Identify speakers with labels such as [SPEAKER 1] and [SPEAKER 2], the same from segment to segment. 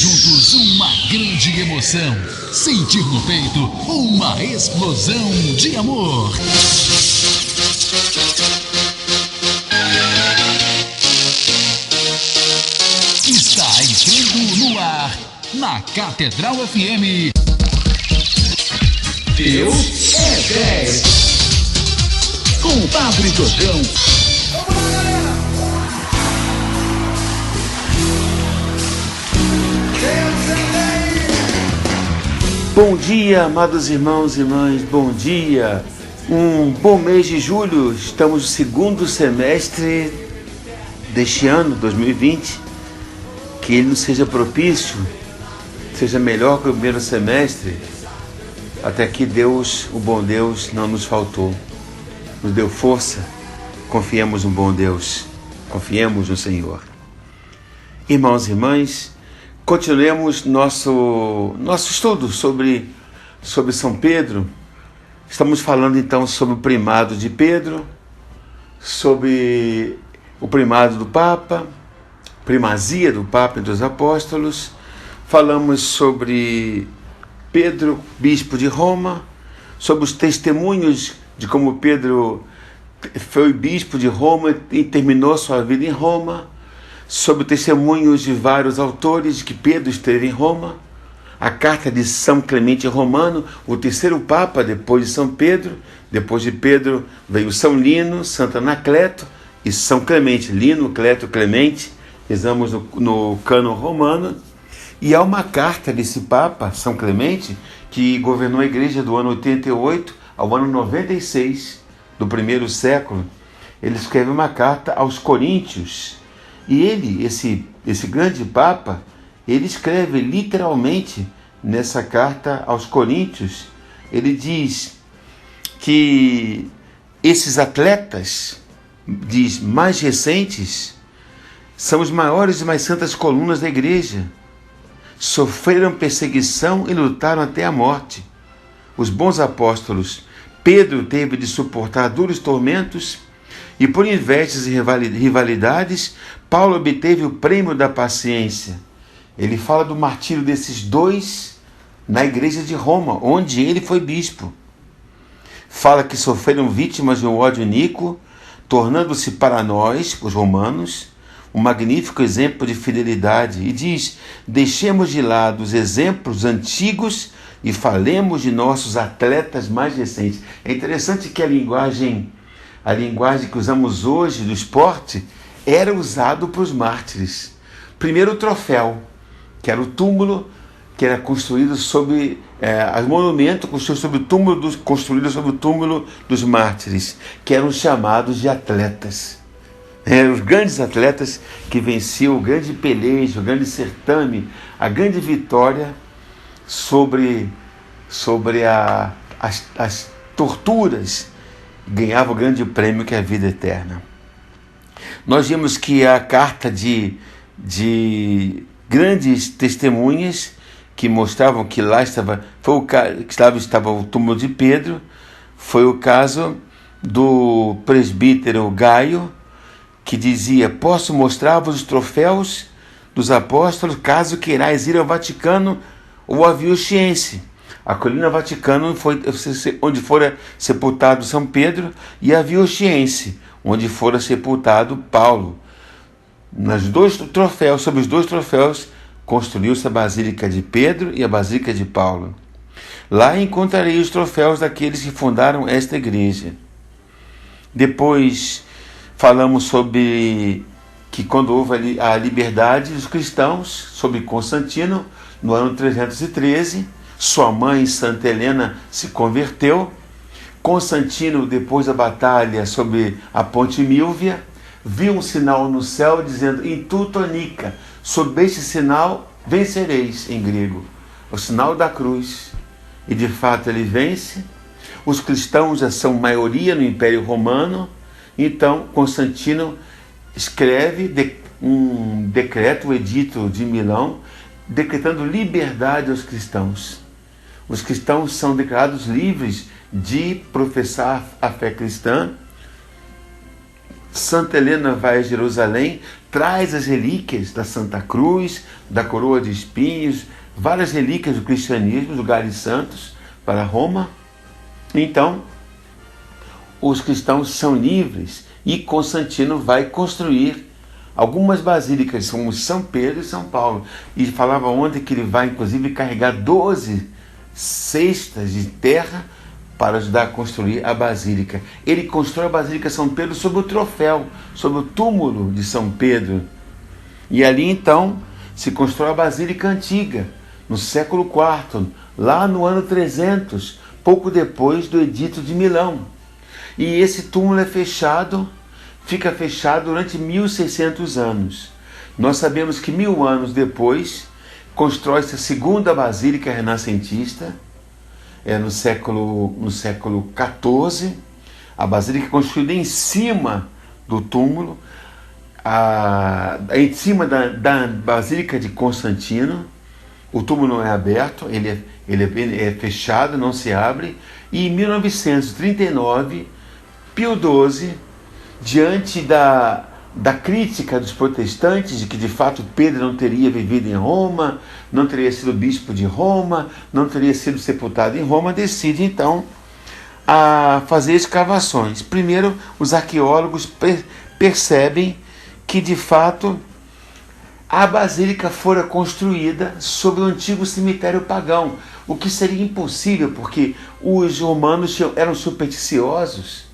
[SPEAKER 1] juntos uma grande emoção. Sentir no peito uma explosão de amor. Está entrando no ar, na Catedral FM. Deus é 10. Com Padre Jojão.
[SPEAKER 2] Bom dia, amados irmãos e irmãs, bom dia. Um bom mês de julho, estamos no segundo semestre deste ano, 2020. Que ele nos seja propício, seja melhor que o primeiro semestre. Até que Deus, o bom Deus, não nos faltou. Nos deu força, confiemos no bom Deus, confiemos no Senhor. Irmãos e irmãs, continuemos nosso estudo sobre São Pedro. Estamos falando então sobre o primado de Pedro, sobre o primado do Papa, primazia do Papa entre os apóstolos. Falamos sobre Pedro, bispo de Roma, sobre os testemunhos de como Pedro foi bispo de Roma e terminou sua vida em Roma, sobre testemunhos de vários autores de que Pedro esteve em Roma, a carta de São Clemente Romano, o terceiro Papa depois de São Pedro. Depois de Pedro veio São Lino, Santo Anacleto e São Clemente. Lino, Cleto, Clemente, rezamos no cânon romano. E há uma carta desse Papa, São Clemente, que governou a igreja do ano 88 ao ano 96 do primeiro século. Ele escreve uma carta aos Coríntios. E ele, esse grande Papa, ele escreve literalmente nessa carta aos Coríntios. Ele diz que esses atletas, diz, mais recentes, são os maiores e mais santas colunas da igreja. Sofreram perseguição e lutaram até a morte. Os bons apóstolos, Pedro teve de suportar duros tormentos, e por invejas e rivalidades, Paulo obteve o prêmio da paciência. Ele fala do martírio desses dois na igreja de Roma, onde ele foi bispo. Fala que sofreram vítimas de um ódio iníquo, tornando-se para nós, os romanos, um magnífico exemplo de fidelidade. E diz: deixemos de lado os exemplos antigos e falemos de nossos atletas mais recentes. É interessante que a linguagem que usamos hoje do esporte era usado para os mártires. Primeiro o troféu, que era o túmulo que era construído sobre os monumentos construídos sobre o túmulo dos mártires, que eram chamados de atletas. Eram os grandes atletas que venciam o grande pelejo, o grande certame, a grande vitória sobre as torturas. Ganhava o grande prêmio que é a vida eterna. Nós vimos que a carta de grandes testemunhas que mostravam que lá estava o túmulo de Pedro. Foi o caso do presbítero Gaio, que dizia: posso mostrar-vos os troféus dos apóstolos, caso queirais ir ao Vaticano ou a Via Ostiense. A colina Vaticano foi onde fora sepultado São Pedro, e a Via Ostiense, onde fora sepultado Paulo. Sobre os dois troféus, construiu-se a Basílica de Pedro e a Basílica de Paulo. Lá encontrarei os troféus daqueles que fundaram esta igreja. Depois falamos sobre que quando houve a liberdade dos cristãos, sobre Constantino, no ano 313, sua mãe, Santa Helena, se converteu. Constantino, depois da batalha sobre a Ponte Milvia, viu um sinal no céu dizendo: in tuto nica, sob este sinal vencereis, em grego, o sinal da cruz. E de fato ele vence. Os cristãos já são maioria no Império Romano. Então Constantino escreve um decreto, o Edito de Milão, decretando liberdade aos cristãos. Os cristãos são declarados livres de professar a fé cristã, Santa Helena vai a Jerusalém, traz as relíquias da Santa Cruz, da coroa de espinhos, várias relíquias do cristianismo, lugares santos, para Roma. Então, os cristãos são livres e Constantino vai construir algumas basílicas, como São Pedro e São Paulo. E falava ontem que ele vai, inclusive, carregar 12 cestas de terra para ajudar a construir a basílica. Ele constrói a Basílica São Pedro sobre o troféu, sobre o túmulo de São Pedro. E ali, então, se constrói a Basílica Antiga, no século IV, lá no ano 300, pouco depois do Edito de Milão. E esse túmulo é fechado, fica fechado durante 1600 anos. Nós sabemos que 1000 anos depois, constrói-se a segunda Basílica Renascentista, no século XIV, a Basílica é construída em cima do túmulo, em cima da Basílica de Constantino. O túmulo não é aberto, ele é fechado, não se abre. E em 1939, Pio XII, diante da crítica dos protestantes de que de fato Pedro não teria vivido em Roma, não teria sido bispo de Roma, não teria sido sepultado em Roma, decide então a fazer escavações. Primeiro, os arqueólogos percebem que de fato a basílica fora construída sobre o antigo cemitério pagão, o que seria impossível porque os romanos eram supersticiosos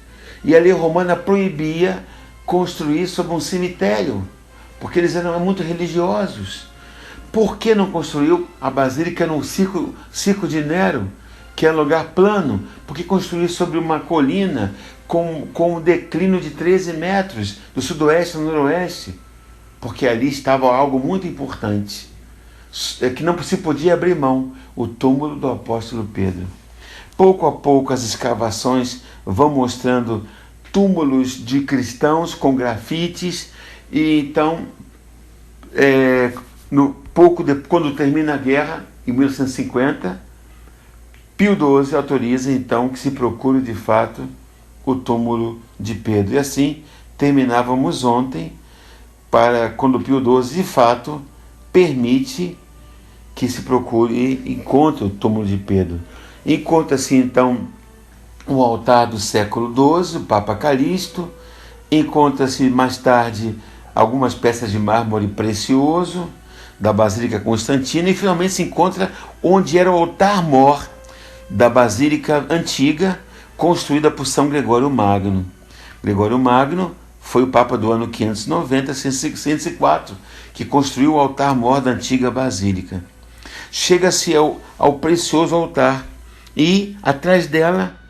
[SPEAKER 2] e a lei romana proibia construir sobre um cemitério, porque eles eram muito religiosos. Por que não construiu a basílica no Circo de Nero, que é um lugar plano? Porque construiu sobre uma colina com um declínio de 13 metros, do sudoeste ao noroeste, porque ali estava algo muito importante, que não se podia abrir mão, o túmulo do apóstolo Pedro. Pouco a pouco as escavações vão mostrando túmulos de cristãos com grafites, e então, quando termina a guerra, em 1950, Pio XII autoriza então que se procure de fato o túmulo de Pedro. E assim terminávamos ontem, para quando Pio XII de fato permite que se procure e encontre o túmulo de Pedro. Encontra-se então o altar do século XII, o Papa Calixto. Encontra-se mais tarde algumas peças de mármore precioso da Basílica Constantina, e finalmente se encontra onde era o altar-mor da Basílica Antiga, construída por São Gregório Magno. Gregório Magno foi o Papa do ano 590, 104, que construiu o altar-mor da antiga Basílica. Chega-se ao precioso altar e, atrás dela,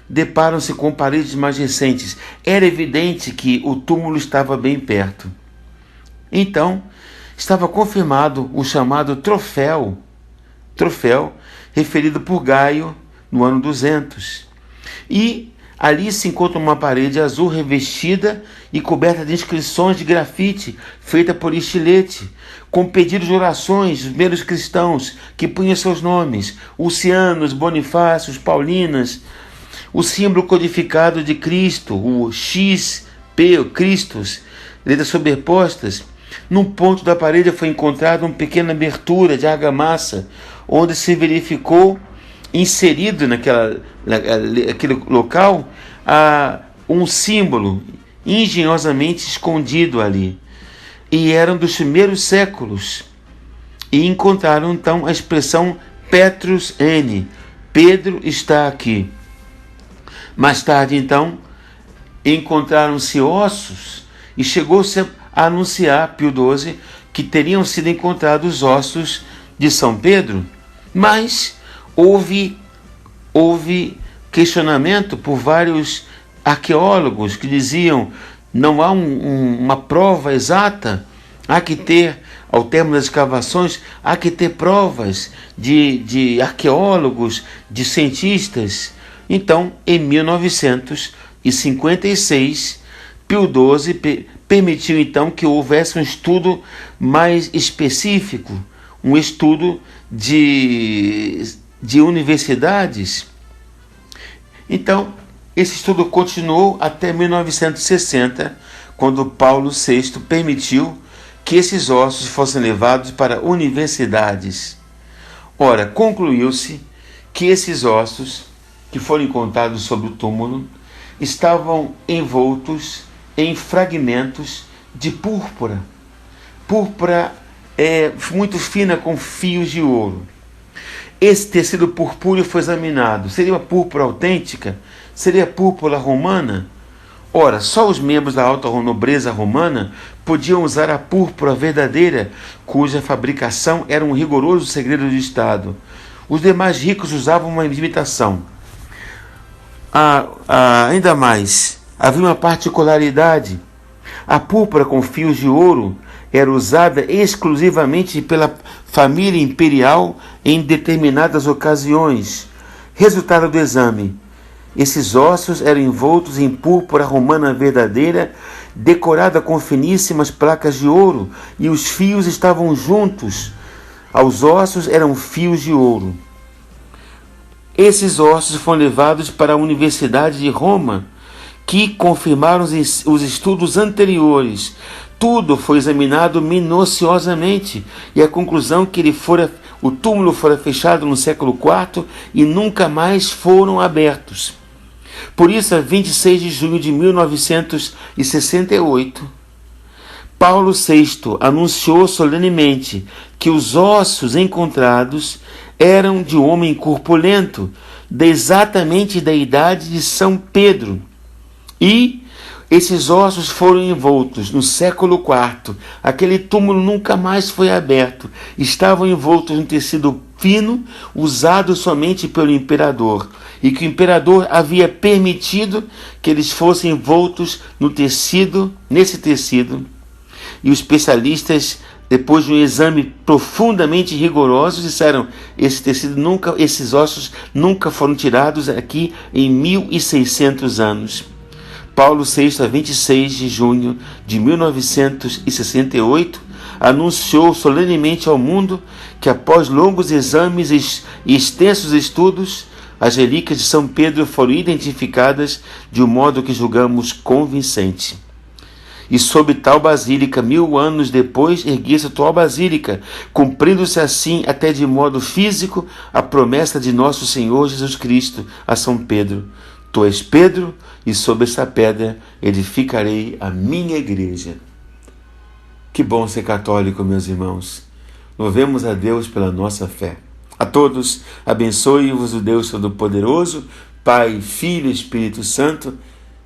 [SPEAKER 2] deparam-se com paredes mais recentes. Era evidente que o túmulo estava bem perto. Então, estava confirmado o chamado troféu, referido por Gaio no ano 200. E ali se encontra uma parede azul revestida e coberta de inscrições de grafite, feita por estilete, com pedidos de orações dos primeiros cristãos que punham seus nomes: Lucianos, Bonifácios, Paulinas. O símbolo codificado de Cristo, o XP, o Christus, letras sobrepostas. Num ponto da parede foi encontrada uma pequena abertura de argamassa, onde se verificou inserido naquele local um símbolo engenhosamente escondido ali. E eram dos primeiros séculos. E encontraram então a expressão Petrus N. Pedro está aqui. Mais tarde, então, encontraram-se ossos e chegou-se a anunciar, Pio XII, que teriam sido encontrados ossos de São Pedro, mas houve questionamento por vários arqueólogos que diziam: não há uma prova exata, há que ter, ao término das escavações, há que ter provas de arqueólogos, de cientistas. Então, em 1956, Pio XII permitiu então que houvesse um estudo mais específico, um estudo de universidades. Então, esse estudo continuou até 1960, quando Paulo VI permitiu que esses ossos fossem levados para universidades. Ora, concluiu-se que esses ossos, que foram encontrados sobre o túmulo, estavam envoltos em fragmentos de púrpura. Púrpura é muito fina, com fios de ouro. Esse tecido purpúreo foi examinado. Seria uma púrpura autêntica? Seria púrpura romana? Ora, só os membros da alta nobreza romana podiam usar a púrpura verdadeira, cuja fabricação era um rigoroso segredo de Estado. Os demais ricos usavam uma imitação. Ainda mais, havia uma particularidade. A púrpura com fios de ouro era usada exclusivamente pela família imperial em determinadas ocasiões. Resultado do exame: esses ossos eram envoltos em púrpura romana verdadeira, decorada com finíssimas placas de ouro, e os fios estavam juntos. Aos ossos eram fios de ouro. Esses ossos foram levados para a Universidade de Roma, que confirmaram os estudos anteriores. Tudo foi examinado minuciosamente, e a conclusão que o túmulo fora fechado no século IV e nunca mais foram abertos. Por isso, a 26 de junho de 1968, Paulo VI anunciou solenemente que os ossos encontrados eram de um homem corpulento, exatamente da idade de São Pedro. E esses ossos foram envoltos no século IV. Aquele túmulo nunca mais foi aberto. Estavam envoltos em tecido fino, usado somente pelo imperador, e que o imperador havia permitido que eles fossem envoltos nesse tecido. E os especialistas, depois de um exame profundamente rigoroso, disseram: esses ossos nunca foram tirados aqui em 1600 anos. Paulo VI, a 26 de junho de 1968, anunciou solenemente ao mundo que, após longos exames e extensos estudos, as relíquias de São Pedro foram identificadas de um modo que julgamos convincente. E sob tal basílica, 1000 anos depois, erguia-se a atual basílica, cumprindo-se assim, até de modo físico, a promessa de nosso Senhor Jesus Cristo a São Pedro: Tu és Pedro, e sobre essa pedra edificarei a minha igreja. Que bom ser católico, meus irmãos. Louvemos a Deus pela nossa fé. A todos, abençoe-vos o Deus Todo-Poderoso, Pai, Filho e Espírito Santo,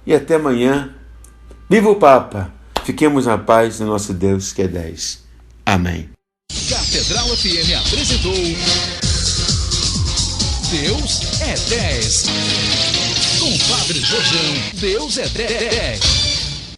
[SPEAKER 2] e até amanhã. Viva o Papa! Fiquemos na paz do nosso Deus que é 10. Amém.
[SPEAKER 1] Catedral FM apresentou Deus é 10. Com Padre Jorjão, Deus é 10.